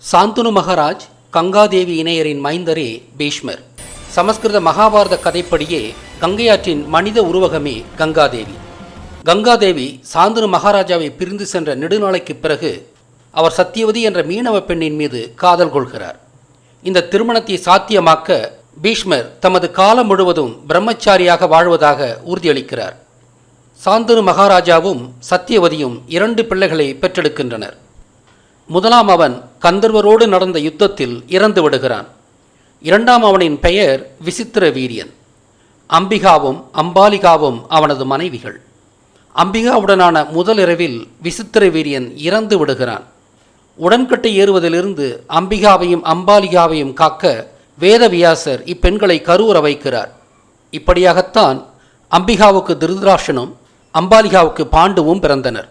சாந்தனு மகாராஜ் கங்காதேவி இணையரின் மைந்தரே பீஷ்மர். சமஸ்கிருத மகாபாரத கதைப்படியே கங்கையாற்றின் மனித உருவகமே கங்காதேவி. கங்காதேவி சாந்தனு மகாராஜாவை பிரிந்து சென்ற நெடுநாளைக்கு பிறகு அவர் சத்தியவதி என்ற மீனவ பெண்ணின் மீது காதல் கொள்கிறார். இந்த திருமணத்தை சாத்தியமாக்க பீஷ்மர் தமது காலம் முழுவதும் பிரம்மச்சாரியாக வாழ்வதாக உறுதியளிக்கிறார். சாந்தனு மகாராஜாவும் சத்தியவதியும் 2 பிள்ளைகளை பெற்றெடுக்கின்றனர். முதலாம் அவன் கந்தர்வரோடு நடந்த யுத்தத்தில் இறந்து விடுகிறான். இரண்டாம் அவனின் பெயர் விசித்திர வீரியன். அம்பிகாவும் அம்பாலிகாவும் அவனது மனைவிகள். அம்பிகாவுடனான முதல் இரவில் விசித்திர வீரியன் இறந்து விடுகிறான். உடன்கட்டை ஏறுவதிலிருந்து அம்பிகாவையும் அம்பாலிகாவையும் காக்க வேதவியாசர் இப்பெண்களை கருவுற வைக்கிறார். இப்படியாகத்தான் அம்பிகாவுக்கு திருதராஷனும் அம்பாலிகாவுக்கு பாண்டுவும் பிறந்தனர்.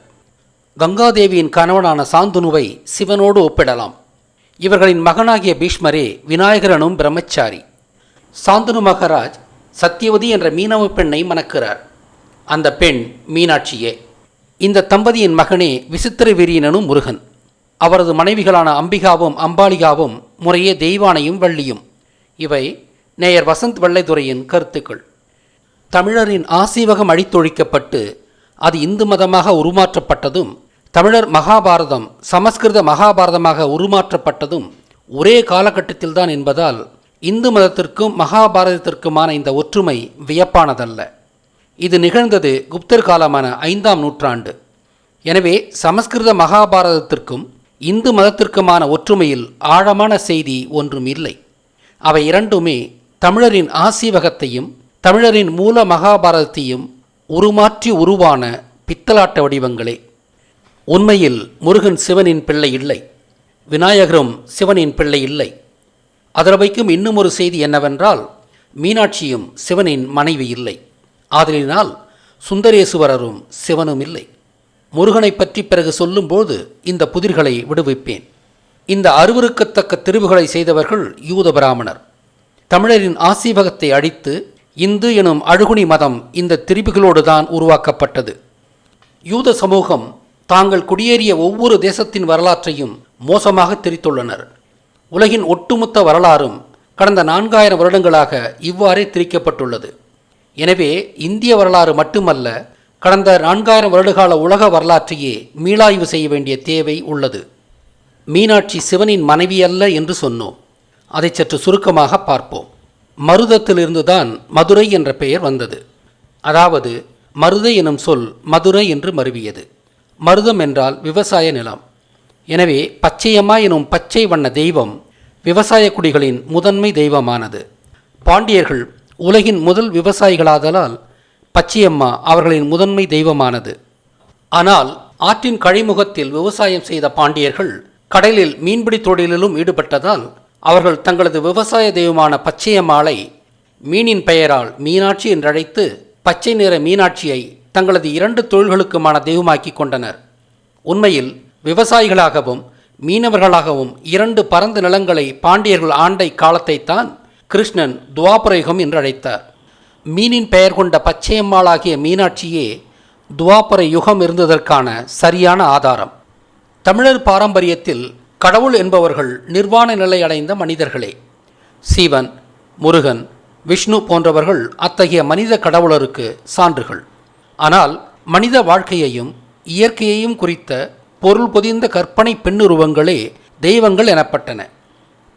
கங்காதேவியின் கணவனான சாந்தனுவை சிவனோடு ஒப்பிடலாம். இவர்களின் மகனாகிய பீஷ்மரே விநாயகரனும் பிரம்மச்சாரி. சாந்தனு மகாராஜ் சத்தியவதி என்ற மீனவ பெண்ணை மணக்கிறார். அந்த பெண் மீனாட்சியே. இந்த தம்பதியின் மகனே விசித்திர வீரியனும் முருகன். அவரது மனைவிகளான அம்பிகாவும் அம்பாலிகாவும் முறையே தெய்வானையும் வள்ளியும். இவை நேயர் வசந்த் வெள்ளைத்துறையின் கருத்துக்கள். தமிழரின் ஆசீவகம் அழித்தொழிக்கப்பட்டு அது இந்து மதமாக உருமாற்றப்பட்டதும், தமிழர் மகாபாரதம் சமஸ்கிருத மகாபாரதமாக உருமாற்றப்பட்டதும் ஒரே காலகட்டத்தில்தான் என்பதால் இந்து மதத்திற்கும் மகாபாரதத்திற்குமான இந்த ஒற்றுமை வியப்பானதல்ல. இது நிகழ்ந்தது குப்தர் காலமான 5ஆம் நூற்றாண்டு. எனவே சமஸ்கிருத மகாபாரதத்திற்கும் இந்து மதத்திற்குமான ஒற்றுமையில் ஆழமான செய்தி ஒன்றும் இல்லை. அவை இரண்டுமே தமிழரின் ஆசீவகத்தையும் தமிழரின் மூல மகாபாரதத்தையும் உருமாற்றி உருவான பித்தலாட்ட வடிவங்களே. உண்மையில் முருகன் சிவனின் பிள்ளை இல்லை, விநாயகரும் சிவனின் பிள்ளை இல்லை. அதில் வைக்கும் இன்னும் ஒரு செய்தி என்னவென்றால், மீனாட்சியும் சிவனின் மனைவி இல்லை. ஆதலினால் சுந்தரேசுவரரும் சிவனும் இல்லை. முருகனை பற்றி பிறகு சொல்லும்போது இந்த புதிர்களை விடுவிப்பேன். இந்த அருவருக்கத்தக்க திருவுகளை செய்தவர்கள் யூத பிராமணர். தமிழரின் ஆசீவகத்தை அழித்து இந்து எனும் அழுகுனி மதம் இந்த திரிபுகளோடு தான் உருவாக்கப்பட்டது. யூத சமூகம் தாங்கள் குடியேறிய ஒவ்வொரு தேசத்தின் வரலாற்றையும் மோசமாக திரித்துள்ளனர். உலகின் ஒட்டுமொத்த வரலாறும் கடந்த 4000 வருடங்களாக இவ்வாறே திரிக்கப்பட்டுள்ளது. எனவே இந்திய வரலாறு மட்டுமல்ல, கடந்த 4000 வருடகால உலக வரலாற்றையே மீளாய்வு செய்ய வேண்டிய தேவை உள்ளது. மீனாட்சி சிவனின் மனைவி அல்ல என்று சொன்னோம். அதை சற்று சுருக்கமாக பார்ப்போம். மருதத்திலிருந்துதான் மதுரை என்ற பெயர் வந்தது. அதாவது மருதை எனும் சொல் மதுரை என்று மருவியது. மருதம் என்றால் விவசாய நிலம். எனவே பச்சையம்மா எனும் பச்சை வண்ண தெய்வம் விவசாய குடிகளின் முதன்மை தெய்வமானது. பாண்டியர்கள் உலகின் முதல் விவசாயிகளாதலால் பச்சையம்மா அவர்களின் முதன்மை தெய்வமானது. ஆனால் ஆற்றின் கழிமுகத்தில் விவசாயம் செய்த பாண்டியர்கள் கடலில் மீன்பிடி தொழிலிலும் ஈடுபட்டதால் அவர்கள் தங்களது விவசாய தெய்வமான பச்சையம்மாளை மீனின் பெயரால் மீனாட்சி என்றழைத்து பச்சை நிற மீனாட்சியை தங்களது 2 தொழில்களுக்குமான தெய்வமாக்கி கொண்டனர். உண்மையில் விவசாயிகளாகவும் மீனவர்களாகவும் 2 பரந்த நிலங்களை பாண்டியர்கள் ஆண்டை காலத்தைத்தான் கிருஷ்ணன் துவாபரயுகம் என்று அழைத்தார். மீனின் பெயர் கொண்ட பச்சையம்மாளாகிய மீனாட்சியே துவாபர யுகம் இருந்ததற்கான சரியான ஆதாரம். தமிழர் பாரம்பரியத்தில் கடவுள் என்பவர்கள் நிர்வாண நிலை அடைந்த மனிதர்களே. சிவன், முருகன், விஷ்ணு போன்றவர்கள் அத்தகைய மனித கடவுளருக்கு சான்றுகள். ஆனால் மனித வாழ்க்கையையும் இயற்கையையும் குறித்த பொருள் பொதிந்த கற்பனை பெண்ணுருவங்களே தெய்வங்கள் எனப்பட்டன.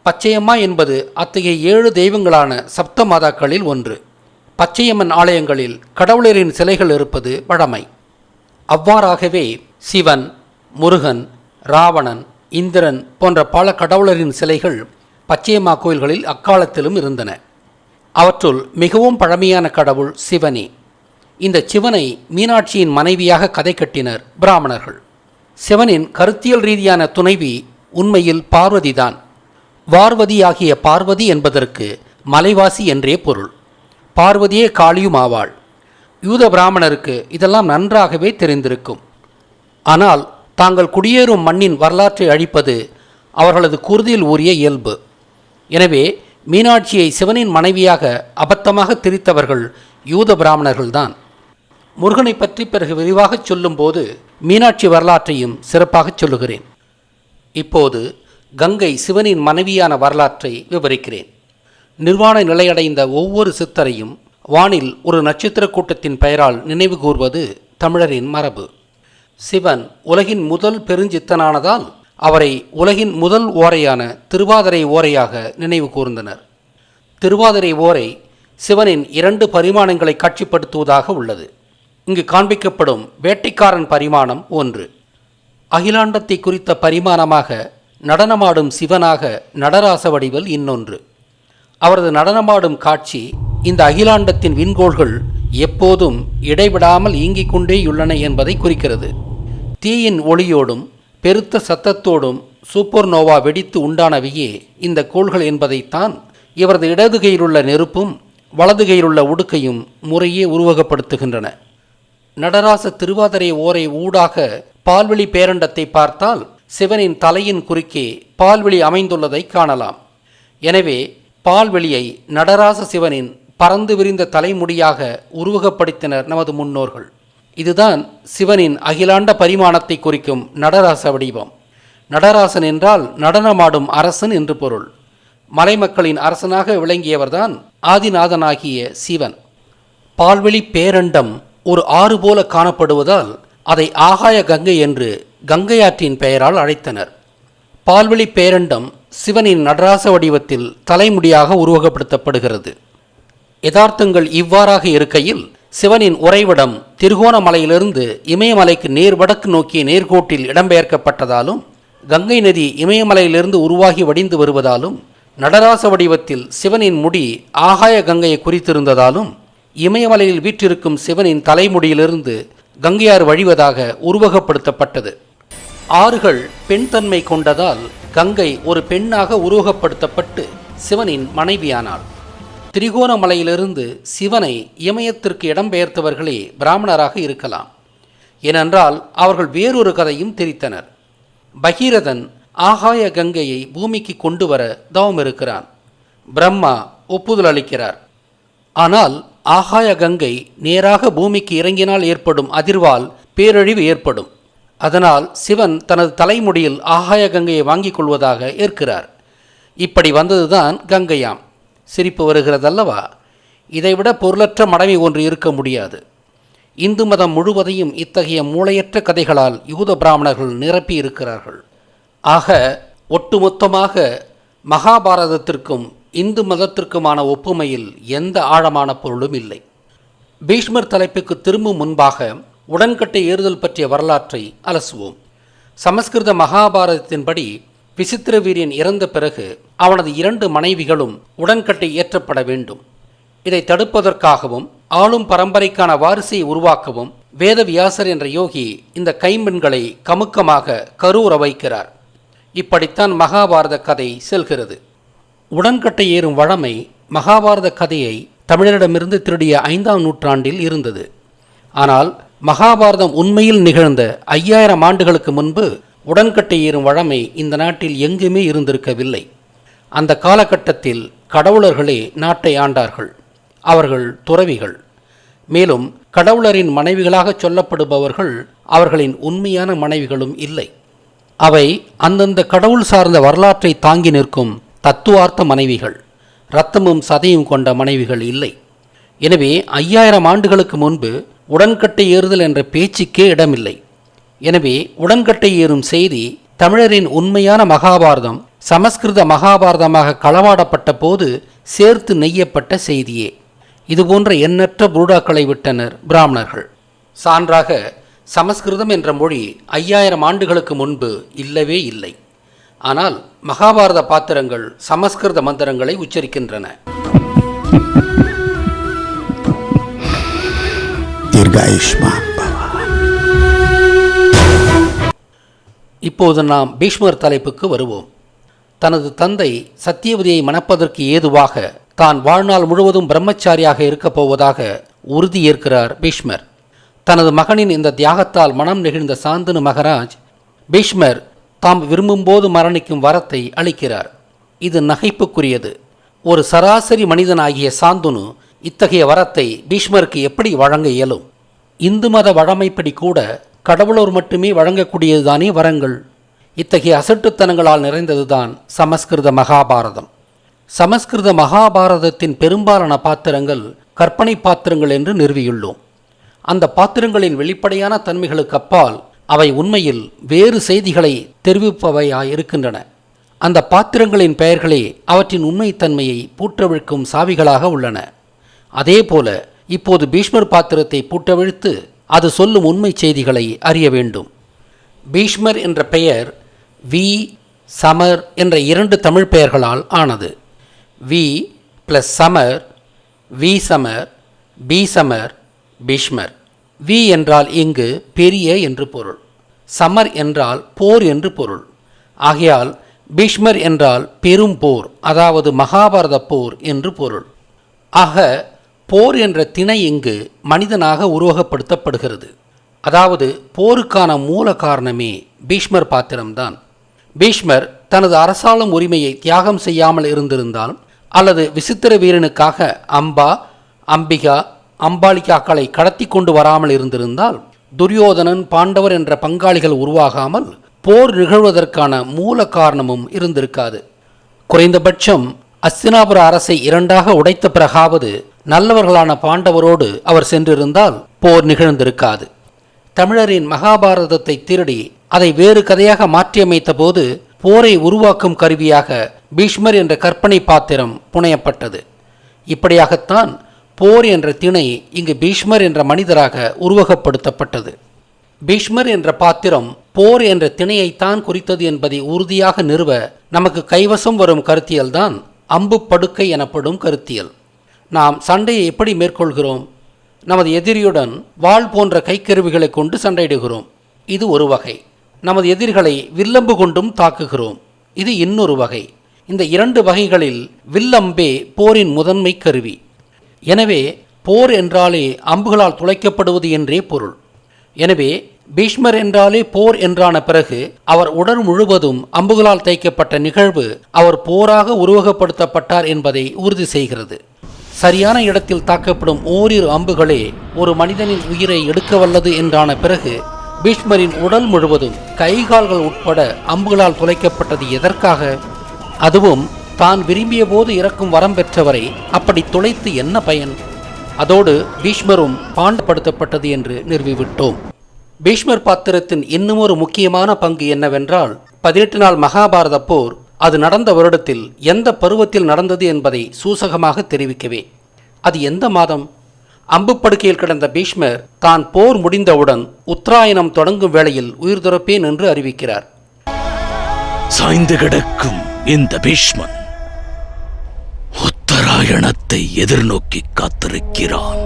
பச்சையம்மா என்பது அத்தகைய 7 தெய்வங்களான சப்த மாதாக்களில் ஒன்று. பச்சையம்மன் ஆலயங்களில் கடவுளரின் சிலைகள் இருப்பது வழமை. அவ்வாறாகவே சிவன், முருகன், ராவணன், இந்திரன் போன்ற பல கடவுளரின் சிலைகள் பச்சையம்மா கோயில்களில் அக்காலத்திலும் இருந்தன. அவற்றுள் மிகவும் பழமையான கடவுள் சிவனே. இந்த சிவனை மீனாட்சியின் மனைவியாக கதை கட்டினர் பிராமணர்கள். சிவனின் கருத்தியல் ரீதியான துணைவி உண்மையில் பார்வதிதான். வார்வதியாகிய பார்வதி என்பதற்கு மலைவாசி என்றே பொருள். பார்வதியே காளியும் ஆவாள். யூத பிராமணருக்கு இதெல்லாம் நன்றாகவே தெரிந்திருக்கும். ஆனால் தாங்கள் குடியேறும் மண்ணின் வரலாற்றை அழிப்பது அவர்களது குருதியில் ஊறிய இயல்பு. எனவே மீனாட்சியை சிவனின் மனைவியாக அபத்தமாக திரித்தவர்கள் யூத பிராமணர்கள்தான். முருகனை பற்றி பிறகு விரிவாகச் சொல்லும்போது மீனாட்சி வரலாற்றையும் சிறப்பாகச் சொல்லுகிறேன். இப்போது கங்கை சிவனின் மனைவியான வரலாற்றை விவரிக்கிறேன். நிர்வாண நிலையடைந்த ஒவ்வொரு சித்தரையும் வானில் ஒரு நட்சத்திர கூட்டத்தின் பெயரால் நினைவு கூர்வது தமிழரின் மரபு. சிவன் உலகின் முதல் பெருஞ்சித்தனானதால் அவரை உலகின் முதல் ஓரையான திருவாதிரை ஓரையாக நினைவு கூர்ந்தனர். திருவாதிரை ஓரை சிவனின் 2 பரிமாணங்களை காட்சிப்படுத்துவதாக உள்ளது. இங்கு காண்பிக்கப்படும் வேட்டைக்காரன் பரிமாணம் 1, அகிலாண்டத்தை குறித்த பரிமாணமாக நடனமாடும் சிவனாக நடராச வடிவல் இன்னொன்று. அவரது நடனமாடும் காட்சி இந்த அகிலாண்டத்தின் விண்கோள்கள் எப்போதும் இடைவிடாமல் இயங்கிக் கொண்டேயுள்ளன என்பதை குறிக்கிறது. தீயின் ஒளியோடும் பெருத்த சத்தத்தோடும் சூப்பர்னோவா வெடித்து உண்டானவையே இந்த கோள்கள் என்பதைத்தான் இவரது இடது கையிலுள்ள நெருப்பும் வலது கையிலுள்ள உடுக்கையும் முறையே உருவகப்படுத்துகின்றன. நடராச திருவாதிரை ஓரை ஊடாக பால்வெளி பேரண்டத்தை பார்த்தால் சிவனின் தலையின் குறுக்கே பால்வெளி அமைந்துள்ளதை காணலாம். எனவே பால்வெளியை நடராச சிவனின் பறந்து விரிந்த தலைமுடியாக உருவகப்படுத்தினர் நமது முன்னோர்கள். இதுதான் சிவனின் அகிலாண்ட பரிமாணத்தை குறிக்கும் நடராச வடிவம். நடராசன் என்றால் நடனமாடும் அரசன் என்று பொருள். மலைமக்களின் அரசனாக விளங்கியவர்தான் ஆதிநாதனாகிய சிவன். பால்வெளி பேரண்டம் ஒரு ஆறு போல காணப்படுவதால் அதை ஆகாய கங்கை என்று கங்கையாற்றின் பெயரால் அழைத்தனர். பால்வெளி பேரண்டம் சிவனின் நடராச வடிவத்தில் தலைமுடியாக உருவகப்படுத்தப்படுகிறது. யதார்த்தங்கள் இவ்வாறாக இருக்கையில் சிவனின் உறைவிடம் திருகோணமலையிலிருந்து இமயமலைக்கு நேர் வடக்கு நோக்கிய நேர்கோட்டில் இடம்பெயர்க்கப்பட்டதாலும் கங்கை நதி இமயமலையிலிருந்து உருவாகி வடிந்து வருவதாலும் நடராச வடிவத்தில் சிவனின் முடி ஆகாய கங்கையை குறித்திருந்ததாலும் இமயமலையில் வீற்றிருக்கும் சிவனின் தலைமுடியிலிருந்து கங்கையார் வழிவதாக உருவகப்படுத்தப்பட்டது. ஆறுகள் பெண் தன்மை கொண்டதால் கங்கை ஒரு பெண்ணாக உருவகப்படுத்தப்பட்டு சிவனின் மனைவியானாள். திரிகோணமலையிலிருந்து சிவனை இமயத்திற்கு இடம்பெயர்த்தவர்களே பிராமணராக இருக்கலாம். ஏனென்றால் அவர்கள் வேறொரு கதையும் திரித்தனர். பகீரதன் ஆகாய கங்கையை பூமிக்கு கொண்டு வர தவம் இருக்கிறான். பிரம்மா ஒப்புதல் அளிக்கிறார். ஆனால் ஆகாய கங்கை நேராக பூமிக்கு இறங்கினால் ஏற்படும் அதிர்வால் பேரழிவு ஏற்படும். அதனால் சிவன் தனது தலைமுடியில் ஆகாய கங்கையை வாங்கிக் கொள்வதாக ஏற்கிறார். இப்படி வந்ததுதான் கங்கையாம். சிரிப்பு வருகிறதல்லவா? இதைவிட பொருளற்ற மடமை ஒன்று இருக்க முடியாது. இந்து மதம் முழுவதையும் இத்தகைய மூளையற்ற கதைகளால் யூத பிராமணர்கள் நிரப்பி இருக்கிறார்கள். ஆக ஒட்டுமொத்தமாக மகாபாரதத்திற்கும் இந்து மதத்திற்குமான ஒப்புமையில் எந்த ஆழமான பொருளும் இல்லை. பீஷ்மர் தலைப்புக்கு திரும்பும் முன்பாக உடன்கட்டை ஏறுதல் பற்றிய வரலாற்றை அலசுவோம். சமஸ்கிருத மகாபாரதத்தின்படி விசித்திர வீரியன் இறந்த பிறகு அவனது 2 மனைவிகளும் உடன்கட்டை ஏற்றப்பட வேண்டும். இதை தடுப்பதற்காகவும் ஆளும் பரம்பரைக்கான வாரிசை உருவாக்கவும் வேதவியாசர் என்ற யோகி இந்த கைம்பெண்களை கமுக்கமாக கருவுற வைக்கிறார். இப்படித்தான் மகாபாரத கதை செல்கிறது. உடன்கட்டை ஏறும் வழமை மகாபாரத கதையை தமிழரிடமிருந்து திருடிய 5ஆம் நூற்றாண்டில் இருந்தது. ஆனால் மகாபாரதம் உண்மையில் நிகழ்ந்த 5000 ஆண்டுகளுக்கு முன்பு உடன்கட்டை ஏறும் வழமை இந்த நாட்டில் எங்குமே இருந்திருக்கவில்லை. அந்த காலகட்டத்தில் கடவுளர்களே நாட்டை ஆண்டார்கள். அவர்கள் துறவிகள். மேலும் கடவுளரின் மனைவிகளாக சொல்லப்படுபவர்கள் அவர்களின் உண்மையான மனைவிகளும் இல்லை. அவை அந்தந்த கடவுள் சார்ந்த வரலாற்றை தாங்கி நிற்கும் தத்துவார்த்த மனைவிகள். இரத்தமும் சதையும் கொண்ட மனைவிகள் இல்லை. எனவே 5000 ஆண்டுகளுக்கு முன்பு உடன்கட்டை ஏறுதல் என்ற பேச்சுக்கே இடமில்லை. எனவே உடன்கட்டை ஏறும் செய்தி தமிழரின் உண்மையான மகாபாரதம் சமஸ்கிருத மகாபாரதமாக களவாடப்பட்ட போது சேர்த்து நெய்யப்பட்ட செய்தியே. இதுபோன்ற எண்ணற்ற புருடாக்களை விட்டனர் பிராமணர்கள். சான்றாக சமஸ்கிருதம் என்ற மொழி 5000 ஆண்டுகளுக்கு முன்பு இல்லவே இல்லை. ஆனால் மகாபாரத பாத்திரங்கள் சமஸ்கிருத மந்திரங்களை உச்சரிக்கின்றன. இப்போது நாம் பீஷ்மர் தலைப்புக்கு வருவோம். தனது தந்தை சத்தியவதியை மணப்பதற்கு ஏதுவாக தான் வாழ்நாள் முழுவதும் பிரம்மச்சாரியாக இருக்கப் போவதாக உறுதி ஏற்கிறார் பீஷ்மர். தனது மகனின் இந்த தியாகத்தால் மனம் நெகிழ்ந்த சாந்தனு மகாராஜ் பீஷ்மர் தாம் விரும்பும்போது மரணிக்கும் வரத்தை அளிக்கிறார். இது நகைப்புக்குரியது. ஒரு சராசரி மனிதனாகிய சாந்தனு இத்தகைய வரத்தை பீஷ்மருக்கு எப்படி வழங்க இயலும்? இந்து மத வழமைப்படி கூட கடவுளோர் மட்டுமே வழங்கக்கூடியதுதானே வரங்கள். இத்தகைய அசட்டுத்தனங்களால் நிறைந்ததுதான் சமஸ்கிருத மகாபாரதம். சமஸ்கிருத மகாபாரதத்தின் பெரும்பாலான பாத்திரங்கள் கற்பனை பாத்திரங்கள் என்று நிறுவியுள்ளோம். அந்த பாத்திரங்களின் வெளிப்படையான தன்மைகளுக்கு அப்பால் அவை உண்மையில் வேறு செய்திகளை தெரிவிப்பவையாயிருக்கின்றன. அந்த பாத்திரங்களின் பெயர்களே அவற்றின் உண்மைத்தன்மையை பூட்டவிழ்க்கும் சாவிகளாக உள்ளன. அதேபோல இப்போது பீஷ்மர் பாத்திரத்தை பூட்டவிழ்த்து அது சொல்லும் உண்மை செய்திகளை அறிய வேண்டும். பீஷ்மர் என்ற பெயர் வி, சமர் என்ற 2 தமிழ் பெயர்களால் ஆனது. வி + சமர், வி சமர், பி சமர், பீஷ்மர். வி என்றால் இங்கு பெரிய என்று பொருள், சமர் என்றால் போர் என்று பொருள். ஆகையால் பீஷ்மர் என்றால் பெரும் போர், அதாவது மகாபாரத போர் என்று பொருள். ஆக போர் என்ற திணை இங்கு மனிதனாக உருவகப்படுத்தப்படுகிறது. அதாவது போருக்கான மூல காரணமே பீஷ்மர் பாத்திரம்தான். பீஷ்மர் தனது அரசாளும் உரிமையை தியாகம் செய்யாமல் இருந்திருந்தால், அல்லது விசித்திர வீரனுக்காக அம்பா, அம்பிகா, அம்பாலிகாக்களை கடத்தி கொண்டு வராமல் இருந்திருந்தால், துரியோதனன், பாண்டவர் என்ற பங்காளிகள் உருவாகாமல் போர் நிகழ்வதற்கான மூல காரணமும் இருந்திருக்காது. குறைந்தபட்சம் அஸ்தினாபுர அரசை 2ஆக உடைத்த பிறகாவது நல்லவர்களான பாண்டவரோடு அவர் சென்றிருந்தால் போர் நிகழ்ந்திருக்காது. தமிழரின் மகாபாரதத்தை திருடி அதை வேறு கதையாக மாற்றியமைத்த போது போரை உருவாக்கும் கருவியாக பீஷ்மர் என்ற கற்பனை பாத்திரம் புனையப்பட்டது. இப்படியாகத்தான் போர் என்ற திணை இங்கு பீஷ்மர் என்ற மனிதராக உருவகப்படுத்தப்பட்டது. பீஷ்மர் என்ற பாத்திரம் போர் என்ற திணையைத்தான் குறித்தது என்பதை உறுதியாக நிறுவ நமக்கு கைவசம் வரும் கருத்தியல்தான் அம்பு படுக்கை எனப்படும் கருத்தியல். நாம் சண்டையை எப்படி மேற்கொள்கிறோம்? நமது எதிரியுடன் வாள் போன்ற கைக்கருவிகளை கொண்டு சண்டையிடுகிறோம். இது ஒரு வகை. நமது எதிரிகளை வில்லம்பு கொண்டும் தாக்குகிறோம். இது இன்னொரு வகை. இந்த 2 வகைகளில் வில்லம்பே போரின் முதன்மை கருவி. எனவே போர் என்றாலே அம்புகளால் துளைக்கப்படுவது என்றே பொருள். எனவே பீஷ்மர் என்றாலே போர் என்றான பிறகு அவர் உடல் முழுவதும் அம்புகளால் தைக்கப்பட்ட நிகழ்வு அவர் போராக உருவகப்படுத்தப்பட்டார் என்பதை உறுதி செய்கிறது. சரியான இடத்தில் தாக்கப்படும் ஓரிரு அம்புகளே ஒரு மனிதனின் உயிரை எடுக்க வல்லது என்றான பிறகு பீஷ்மரின் உடல் முழுவதும் கைகால்கள் உட்பட அம்புகளால் துளைக்கப்பட்டது எதற்காக? அதுவும் தான் விரும்பிய போது இறக்கும் வரம் பெற்றவரை அப்படி துளைத்து என்ன பயன்? அதோடு பீஷ்மரும் பாண்டப்படுத்தப்பட்டது என்று நிறுவிவிட்டோம். பீஷ்மர் பாத்திரத்தின் இன்னுமொரு முக்கியமான பங்கு என்னவென்றால், 18 நாள் மகாபாரத போர் அது நடந்த வருடத்தில் எந்த பருவத்தில் நடந்தது என்பதை சூசகமாக தெரிவிக்கவே. அது எந்த மாதம்? அம்பு படுக்கையில் கிடந்த பீஷ்மர் தான் போர் முடிந்தவுடன் உத்தராயணம் தொடங்கும் வேளையில் உயிர் துறப்பேன் என்று அறிவிக்கிறார். சாய்ந்து கிடக்கும் இந்த பீஷ்மன் உத்தராயணத்தை எதிர்நோக்கி காத்திருக்கிறான்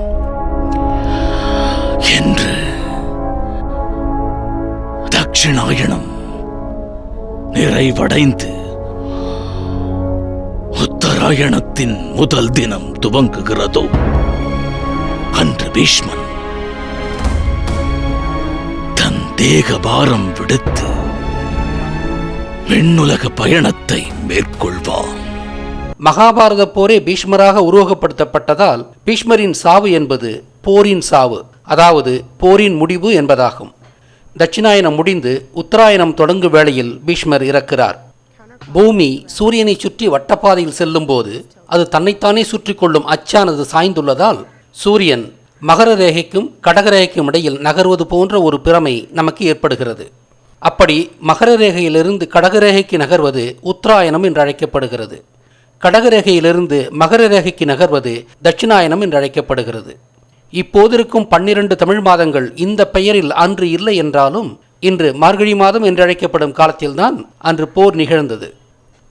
என்று தட்சிணாயணம் நிறைவடைந்து உத்தராயணத்தின் முதல் தினம் துவங்குகிறதோ அன்று பீஷ்மன் தன் தேகபாரம் விடுத்து விண்ணுலக பயணத்தை மேற்கொள்வான். மகாபாரத போரே பீஷ்மராக உருவகப்படுத்தப்பட்டதால் பீஷ்மரின் சாவு என்பது போரின் சாவு, அதாவது போரின் முடிவு என்பதாகும். தட்சிணாயனம் முடிந்து உத்தராயணம் தொடங்கும் வேளையில் பீஷ்மர் இறக்கிறார். பூமி சூரியனை சுற்றி வட்டப்பாதையில் செல்லும் போது அது தன்னைத்தானே சுற்றி கொள்ளும் அச்சானது சாய்ந்துள்ளதால் சூரியன் மகர ரேகைக்கும் கடகரேகைக்கும் இடையில் நகர்வது போன்ற ஒரு பிரமை நமக்கு ஏற்படுகிறது. அப்படி மகர ரேகையிலிருந்து கடகரேகைக்கு நகர்வது உத்தராயணம் என்று அழைக்கப்படுகிறது. கடகரேகையிலிருந்து மகர ரேகைக்கு நகர்வது தட்சிணாயனம் என்று அழைக்கப்படுகிறது. இப்போதிருக்கும் 12 தமிழ் மாதங்கள் இந்த பெயரில் அன்று இல்லை என்றாலும் இன்று மார்கழி மாதம் என்றழைக்கப்படும் காலத்தில்தான் அன்று போர் நிகழ்ந்தது.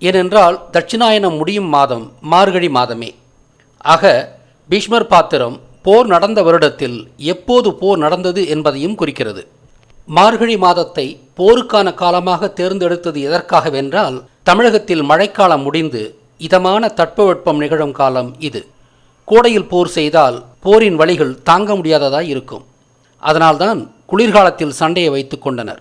ஏனென்றால் தட்சிணாயனம் முடியும் மாதம் மார்கழி மாதமே. ஆக பீஷ்மர் பாத்திரம் போர் நடந்த வருடத்தில் எப்போது போர் நடந்தது என்பதையும் குறிக்கிறது. மார்கழி மாதத்தை போருக்கான காலமாக தேர்ந்தெடுத்தது எதற்காகவென்றால், தமிழகத்தில் மழைக்காலம் முடிந்து இதமான தட்பவெப்பம் நிகழும் காலம் இது. கோடையில் போர் செய்தால் போரின் வலிகள் தாங்க முடியாததாய் இருக்கும். அதனால்தான் குளிர்காலத்தில் சண்டையை வைத்து கொண்டனர்.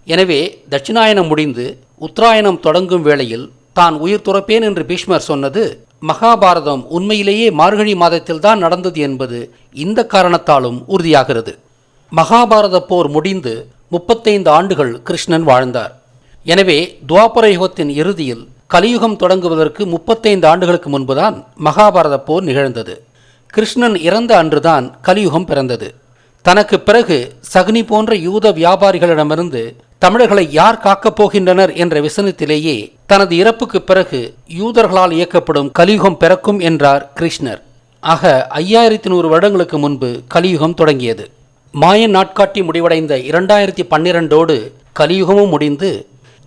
எனவே தட்சிணாயனம் முடிந்து உத்தராயணம் தொடங்கும் வேளையில் தான் உயிர் துறப்பேன் என்று பீஷ்மர் சொன்னது மகாபாரதம் உண்மையிலேயே மார்கழி மாதத்தில்தான் நடந்தது என்பது இந்த காரணத்தாலும் உறுதியாகிறது. மகாபாரத போர் முடிந்து 35 ஆண்டுகள் கிருஷ்ணன் வாழ்ந்தார். எனவே துவாபர யுகத்தின் இறுதியில் கலியுகம் தொடங்குவதற்கு 35 ஆண்டுகளுக்கு முன்புதான் மகாபாரத போர் நிகழ்ந்தது. கிருஷ்ணன் இறந்த அன்றுதான் கலியுகம் பிறந்தது. தனக்கு பிறகு சகுனி போன்ற யூத வியாபாரிகளிடமிருந்து தமிழர்களை யார் காக்கப் போகின்றனர் என்ற விசனத்திலேயே தனது இறப்புக்கு பிறகு யூதர்களால் இயக்கப்படும் கலியுகம் பிறக்கும் என்றார் கிருஷ்ணர். ஆக 5100 வருடங்களுக்கு முன்பு கலியுகம் தொடங்கியது. மாயன் நாட்காட்டி முடிவடைந்த 2012ஓடு கலியுகமும் முடிந்து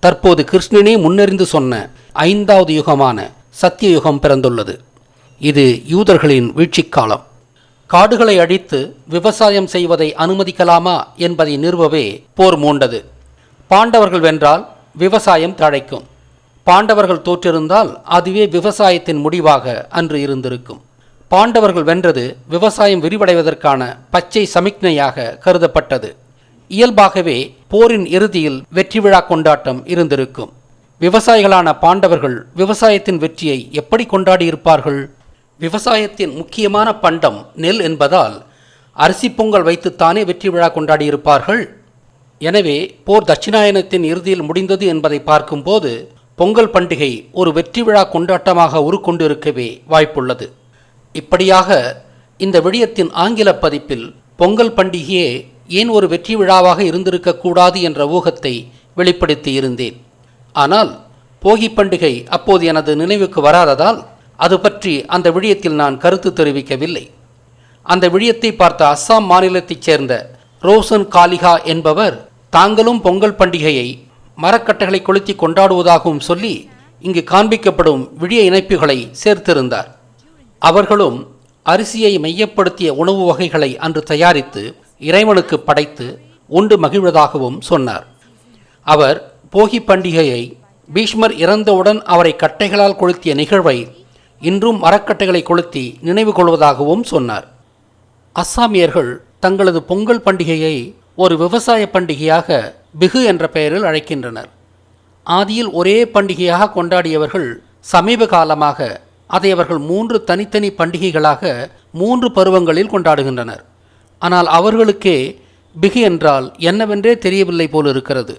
தற்போது கிருஷ்ணனே முன்னறிந்து சொன்ன 5வது யுகமான சத்தியயுகம் பிறந்துள்ளது. இது யூதர்களின் வீழ்ச்சிக்காலம். காடுகளை அழித்து விவசாயம் செய்வதை அனுமதிக்கலாமா என்பதை நிறுவவே போர் மூண்டது. பாண்டவர்கள் வென்றால் விவசாயம் தழைக்கும். பாண்டவர்கள் தோற்றிருந்தால் அதுவே விவசாயத்தின் முடிவாக அன்று இருந்திருக்கும். பாண்டவர்கள் வென்றது விவசாயம் விரிவடைவதற்கான பச்சை சமிக்ஞையாக கருதப்பட்டது. இயல்பாகவே போரின் இறுதியில் வெற்றி விழா கொண்டாட்டம் இருந்திருக்கும். விவசாயிகளான பாண்டவர்கள் விவசாயத்தின் வெற்றியை எப்படி கொண்டாடியிருப்பார்கள்? விவசாயத்தின் முக்கியமான பண்டம் நெல் என்பதால் அரிசி பொங்கல் வைத்துத்தானே வெற்றி விழா கொண்டாடியிருப்பார்கள். எனவே போர் தட்சிணாயனத்தின் இறுதியில் முடிந்தது என்பதை பார்க்கும்போது பொங்கல் பண்டிகை ஒரு வெற்றி விழா கொண்டாட்டமாக உருக்கொண்டிருக்கவே வாய்ப்புள்ளது. இப்படியாக இந்த விடயத்தின் ஆங்கில பதிப்பில் பொங்கல் பண்டிகையே ஏன் ஒரு வெற்றி விழாவாக இருந்திருக்கக்கூடாது என்ற ஊகத்தை வெளிப்படுத்தி இருந்தேன். ஆனால் போகி பண்டிகை அப்போது எனது நினைவுக்கு வராததால் அது பற்றி அந்த விடயத்தில் நான் கருத்து தெரிவிக்கவில்லை. அந்த விடயத்தை பார்த்த அஸ்ஸாம் மாநிலத்தைச் சேர்ந்த ரோசன் காலிகா என்பவர் தாங்களும் பொங்கல் பண்டிகையை மரக்கட்டைகளை கொளுத்தி கொண்டாடுவதாகவும் சொல்லி இங்கு காண்பிக்கப்படும் விடிய இணைப்புகளை சேர்த்திருந்தார். அவர்களும் அரிசியை மையப்படுத்திய உணவு வகைகளை அன்று தயாரித்து இறைவனுக்கு படைத்து உண்டு மகிழ்வதாகவும் சொன்னார். அவர் போகி பண்டிகையை பீஷ்மர் இறந்தவுடன் அவரை கட்டைகளால் கொளுத்திய நிகழ்வை இன்றும் மரக்கட்டைகளை கொளுத்தி நினைவு கொள்வதாகவும் சொன்னார். அஸ்ஸாமியர்கள் தங்களது பொங்கல் பண்டிகையை ஒரு விவசாய பண்டிகையாக பிகு என்ற பெயரில் அழைக்கின்றனர். ஆதியில் ஒரே பண்டிகையாக கொண்டாடியவர்கள் சமீப காலமாக அதை அவர்கள் 3 தனித்தனி பண்டிகைகளாக 3 பருவங்களில் கொண்டாடுகின்றனர். ஆனால் அவர்களுக்கே பிகு என்றால் என்னவென்றே தெரியவில்லை போல் இருக்கிறது.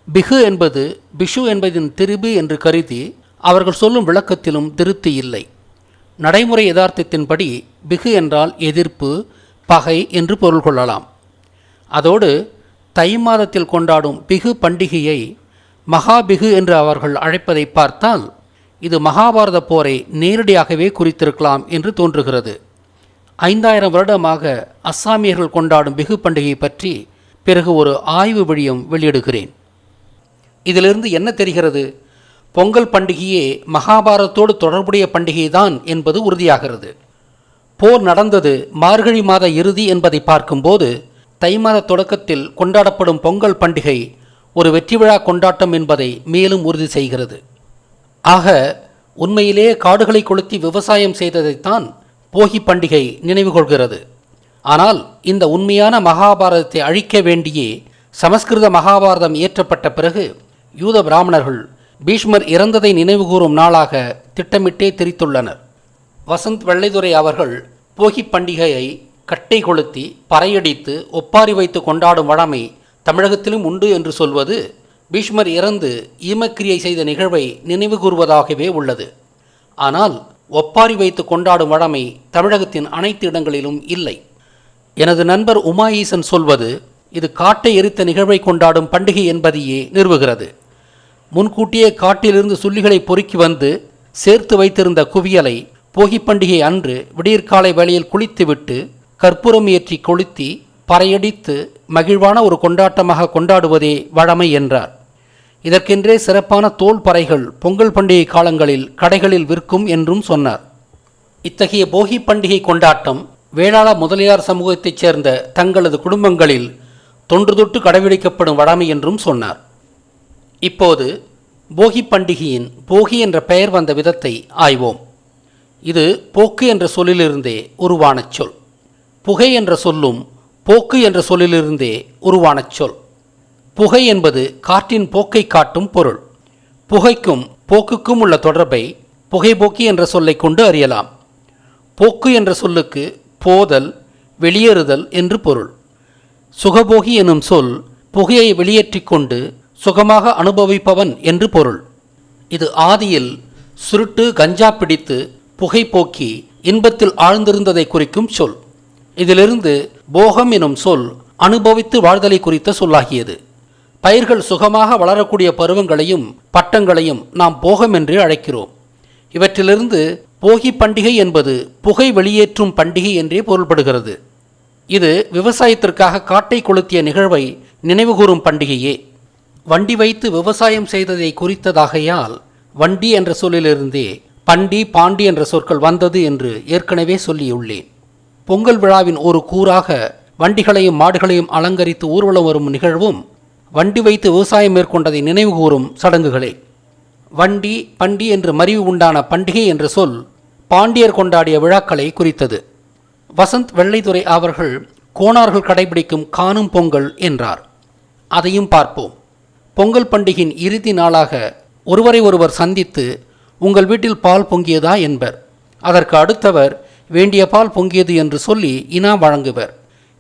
பிகு என்பது பிஷு என்பதின் திரிபு என்று கருதி அவர்கள் சொல்லும் விளக்கத்திலும் திருப்தி இல்லை. நடைமுறை யதார்த்தத்தின்படி பிகு என்றால் எதிர்ப்பு, பகை என்று பொருள் கொள்ளலாம். அதோடு தை மாதத்தில் கொண்டாடும் பிகு பண்டிகையை மகாபிகு என்று அவர்கள் அழைப்பதை பார்த்தால் இது மகாபாரத போரை நேரடியாகவே குறித்திருக்கலாம் என்று தோன்றுகிறது. 5000 வருடமாக அஸ்ஸாமியர்கள் கொண்டாடும் பிகு பண்டிகை பற்றி பிறகு ஒரு ஆய்வு விழியம் வெளியிடுகிறேன். இதிலிருந்து என்ன தெரிகிறது? பொங்கல் பண்டிகையே மகாபாரதத்தோடு தொடர்புடைய பண்டிகைதான் என்பது உறுதியாகிறது. போர் நடந்தது மார்கழி மாத இறுதி என்பதை பார்க்கும்போது தை மாத தொடக்கத்தில் கொண்டாடப்படும் பொங்கல் பண்டிகை ஒரு வெற்றி விழா கொண்டாட்டம் என்பதை மேலும் உறுதி செய்கிறது. ஆக உண்மையிலேயே காடுகளை கொளுத்தி விவசாயம் செய்ததைத்தான் போகி பண்டிகை நினைவு கொள்கிறது. ஆனால் இந்த உண்மையான மகாபாரதத்தை அழிக்க வேண்டியே சமஸ்கிருத மகாபாரதம் இயற்றப்பட்ட பிறகு யூத பிராமணர்கள் பீஷ்மர் இறந்ததை நினைவுகூரும் நாளாக திட்டமிட்டே திரித்துள்ளனர். வசந்த் வெள்ளைதுரை அவர்கள் போகி பண்டிகையை கட்டை கொளுத்தி பறையடித்து ஒப்பாரி வைத்து கொண்டாடும் வழமை தமிழகத்திலும் உண்டு என்று சொல்வது பீஷ்மர் இறந்து ஈமக்கிரியை செய்த நிகழ்வை நினைவு கூறுவதாகவே உள்ளது. ஆனால் ஒப்பாரி வைத்து கொண்டாடும் வழமை தமிழகத்தின் அனைத்து இடங்களிலும் இல்லை. எனது நண்பர் உமாஈசன் சொல்வது இது காட்டை எரித்த நிகழ்வை கொண்டாடும் பண்டிகை என்பதையே நிறுவுகிறது. முன்கூட்டியே காட்டிலிருந்து சுள்ளிகளை பொறுக்கி வந்து சேர்த்து வைத்திருந்த குவியலை போகி பண்டிகை அன்று விடியற்காலை வேளையில் குளித்துவிட்டு கற்பூரம் ஏற்றி கொளுத்தி பறையடித்து மகிழ்வான ஒரு கொண்டாட்டமாக கொண்டாடுவதே வழமை என்றார். இதற்கென்றே சிறப்பான தோல் பறைகள் பொங்கல் பண்டிகை காலங்களில் கடைகளில் விற்கும் என்றும் சொன்னார். இத்தகைய போகி பண்டிகை கொண்டாட்டம் வேளாள முதலியார் சமூகத்தைச் சேர்ந்த தங்களது குடும்பங்களில் தொன்று தொட்டு கடைபிடிக்கப்படும் வழமை என்றும் சொன்னார். இப்போது போகி பண்டிகையின் போகி என்ற பெயர் வந்த விதத்தை ஆய்வோம். இது போக்கு என்ற சொல்லிலிருந்தே உருவான சொல். புகை என்ற சொல்லும் போக்கு என்ற சொல்லிலிருந்தே உருவான சொல். புகை என்பது காற்றின் போக்கை காட்டும் பொருள். புகைக்கும் போக்குக்கும் உள்ள தொடர்பை புகைபோக்கி என்ற சொல்லை கொண்டு அறியலாம். போக்கு என்ற சொல்லுக்கு போதல், வெளியேறுதல் என்று பொருள். சுகபோகி எனும் சொல் புகையை வெளியேற்றி கொண்டு சுகமாக அனுபவிப்பவன் என்று பொருள். இது ஆதியில் சுருட்டு கஞ்சா பிடித்து புகைப்போக்கி இன்பத்தில் ஆழ்ந்திருந்ததை குறிக்கும் சொல். இதிலிருந்து போகம் எனும் சொல் அனுபவித்து வாழ்தலை குறித்த சொல்லாகியது. பயிர்கள் சுகமாக வளரக்கூடிய பருவங்களையும் பட்டங்களையும் நாம் போகம் என்று அழைக்கிறோம். இவற்றிலிருந்து போகி பண்டிகை என்பது புகை வெளியேற்றும் பண்டிகை என்றே பொருள்படுகிறது. இது விவசாயத்திற்காக காட்டை கொளுத்திய நிகழ்வை நினைவுகூரும் பண்டிகையே. வண்டி வைத்து விவசாயம் செய்ததை குறித்ததாகையால் வண்டி என்ற சொல்லிலிருந்தே பண்டி பாண்டி என்ற சொற்கள் வந்தது என்று ஏற்கனவே சொல்லியுள்ளேன். பொங்கல் விழாவின் ஒரு கூறாக வண்டிகளையும் மாடுகளையும் அலங்கரித்து ஊர்வலம் வரும் நிகழ்வும் வண்டி வைத்து விவசாயம் மேற்கொண்டதை நினைவுகூரும் சடங்குகளே. வண்டி பண்டி என்று மறிவு உண்டான பண்டிகை என்ற சொல் பாண்டியர் கொண்டாடிய விழாக்களை குறித்தது. வசந்த் வெள்ளைத்துறை அவர்கள் கோனார்கள் கடைபிடிக்கும் காணும் பொங்கல் என்றார். அதையும் பார்ப்போம். பொங்கல் பண்டிகையின் இறுதி நாளாக ஒருவரை ஒருவர் சந்தித்து உங்கள் வீட்டில் பால் பொங்கியதா என்பர். அதற்கு அடுத்தவர் வேண்டிய பால் பொங்கியது என்று சொல்லி இனா வழங்குவர்.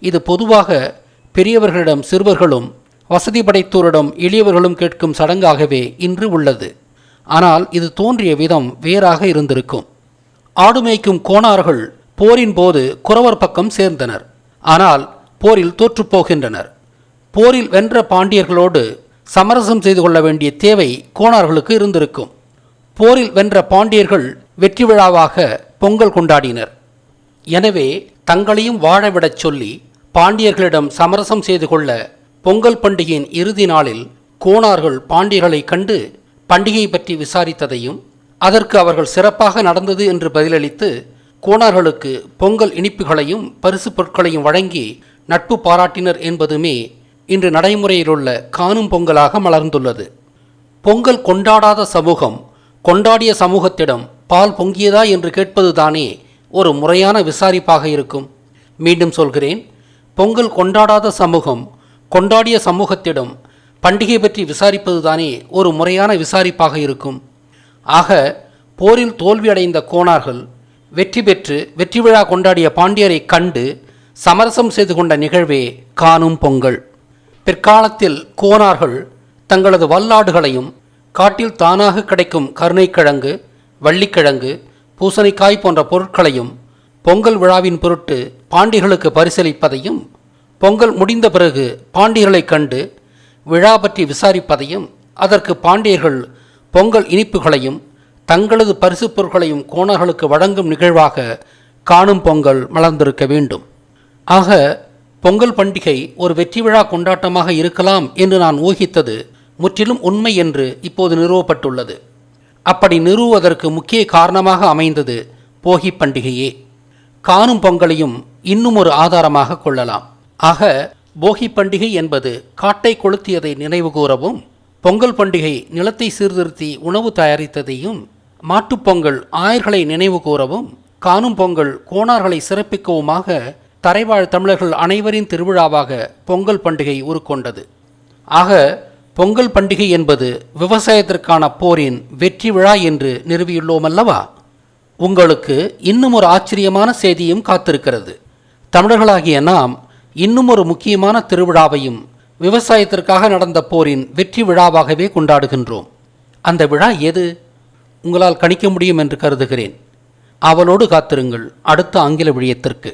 இது பொதுவாக பெரியவர்களிடம் சிறுவர்களும் வசதி படைத்தோரிடம் எளியவர்களும் கேட்கும் சடங்காகவே இன்று உள்ளது. ஆனால் இது தோன்றிய விதம் வேறாக இருந்திருக்கும். ஆடு மேய்க்கும் கோனார்கள் போரின் போது குறவர் பக்கம் சேர்ந்தனர். ஆனால் போரில் தோற்றுப்போகின்றனர். போரில் வென்ற பாண்டியர்களோடு சமரசம் செய்து கொள்ள வேண்டிய தேவை கோனார்களுக்கு இருந்திருக்கும். போரில் வென்ற பாண்டியர்கள் வெற்றி விழாவாக பொங்கல் கொண்டாடினர். எனவே தங்களையும் வாழவிடச் சொல்லி பாண்டியர்களிடம் சமரசம் செய்து கொள்ள பொங்கல் பண்டிகையின் இறுதி நாளில் கோனார்கள் பாண்டியர்களை கண்டு பண்டிகை பற்றி விசாரித்ததையும் அதற்கு அவர்கள் சிறப்பாக நடந்தது என்று பதிலளித்து கோனார்களுக்கு பொங்கல் இனிப்புகளையும் பரிசு பொருட்களையும் வழங்கி நட்பு பாராட்டினர் என்பதுமே இன்று நடைமுறையிலுள்ள காணும் பொங்கலாக மலர்ந்துள்ளது. பொங்கல் கொண்டாடாத சமூகம் கொண்டாடிய சமூகத்திடம் பால் பொங்கியதா என்று கேட்பதுதானே ஒரு முறையான விசாரிப்பாக இருக்கும். மீண்டும் சொல்கிறேன், பொங்கல் கொண்டாடாத சமூகம் கொண்டாடிய சமூகத்திடம் பண்டிகை பற்றி விசாரிப்பதுதானே ஒரு முறையான விசாரிப்பாக இருக்கும். ஆக போரில் தோல்வியடைந்த கோனார்கள் வெற்றி பெற்று வெற்றி விழா கொண்டாடிய பாண்டியரை கண்டு சமரசம் செய்து கொண்ட நிகழ்வே காணும் பொங்கல். பிற்காலத்தில் கோனார்கள் தங்களது வல்லாடுகளையும் காட்டில் தானாக கிடைக்கும் கருணைக்கிழங்கு, வள்ளிக்கிழங்கு, பூசணிக்காய் போன்ற பொருட்களையும் பொங்கல் விழாவின் பொருட்டு பாண்டியர்களுக்கு பரிசளிப்பதையும் பொங்கல் முடிந்த பிறகு பாண்டியர்களை கண்டு விழா பற்றி விசாரிப்பதையும் அதற்கு பாண்டியர்கள் பொங்கல் இனிப்புகளையும் தங்களது பரிசு பொருட்களையும் கோனார்களுக்கு வழங்கும் நிகழ்வாக காணும் பொங்கல் மலர்ந்திருக்க வேண்டும். ஆக பொங்கல் பண்டிகை ஒரு வெற்றி விழா கொண்டாட்டமாக இருக்கலாம் என்று நான் ஊகித்தது முற்றிலும் உண்மை என்று இப்போது நிறுவப்பட்டுள்ளது. அப்படி நிறுவுவதற்கு முக்கிய காரணமாக அமைந்தது போகி பண்டிகையே. காணும் பொங்கலையும் இன்னும் ஒரு ஆதாரமாக கொள்ளலாம். ஆக போகி பண்டிகை என்பது காட்டை கொளுத்தியதை நினைவுகூரவும், பொங்கல் பண்டிகை நிலத்தை சீர்திருத்தி உணவு தயாரித்ததையும், மாட்டுப்பொங்கல் ஆயர்களை நினைவு கூறவும், காணும் பொங்கல் கோனார்களை சிறப்பிக்கவுமாக தரைவாழ் தமிழர்கள் அனைவரின் திருவிழாவாக பொங்கல் பண்டிகை உருக்கொண்டது. ஆக பொங்கல் பண்டிகை என்பது விவசாயத்திற்கான போரின் வெற்றி விழா என்று நிறுவியுள்ளோம் அல்லவா? உங்களுக்கு இன்னும் ஒரு ஆச்சரியமான செய்தியும் காத்திருக்கிறது. தமிழர்களாகிய நாம் இன்னும் ஒரு முக்கியமான திருவிழாவையும் விவசாயத்திற்காக நடந்த போரின் வெற்றி விழாவாகவே கொண்டாடுகின்றோம். அந்த விழா எது? உங்களால் கணிக்க முடியும் என்று கருதுகிறேன். அவளோடு காத்திருங்கள் அடுத்த ஆங்கில விழியத்திற்கு.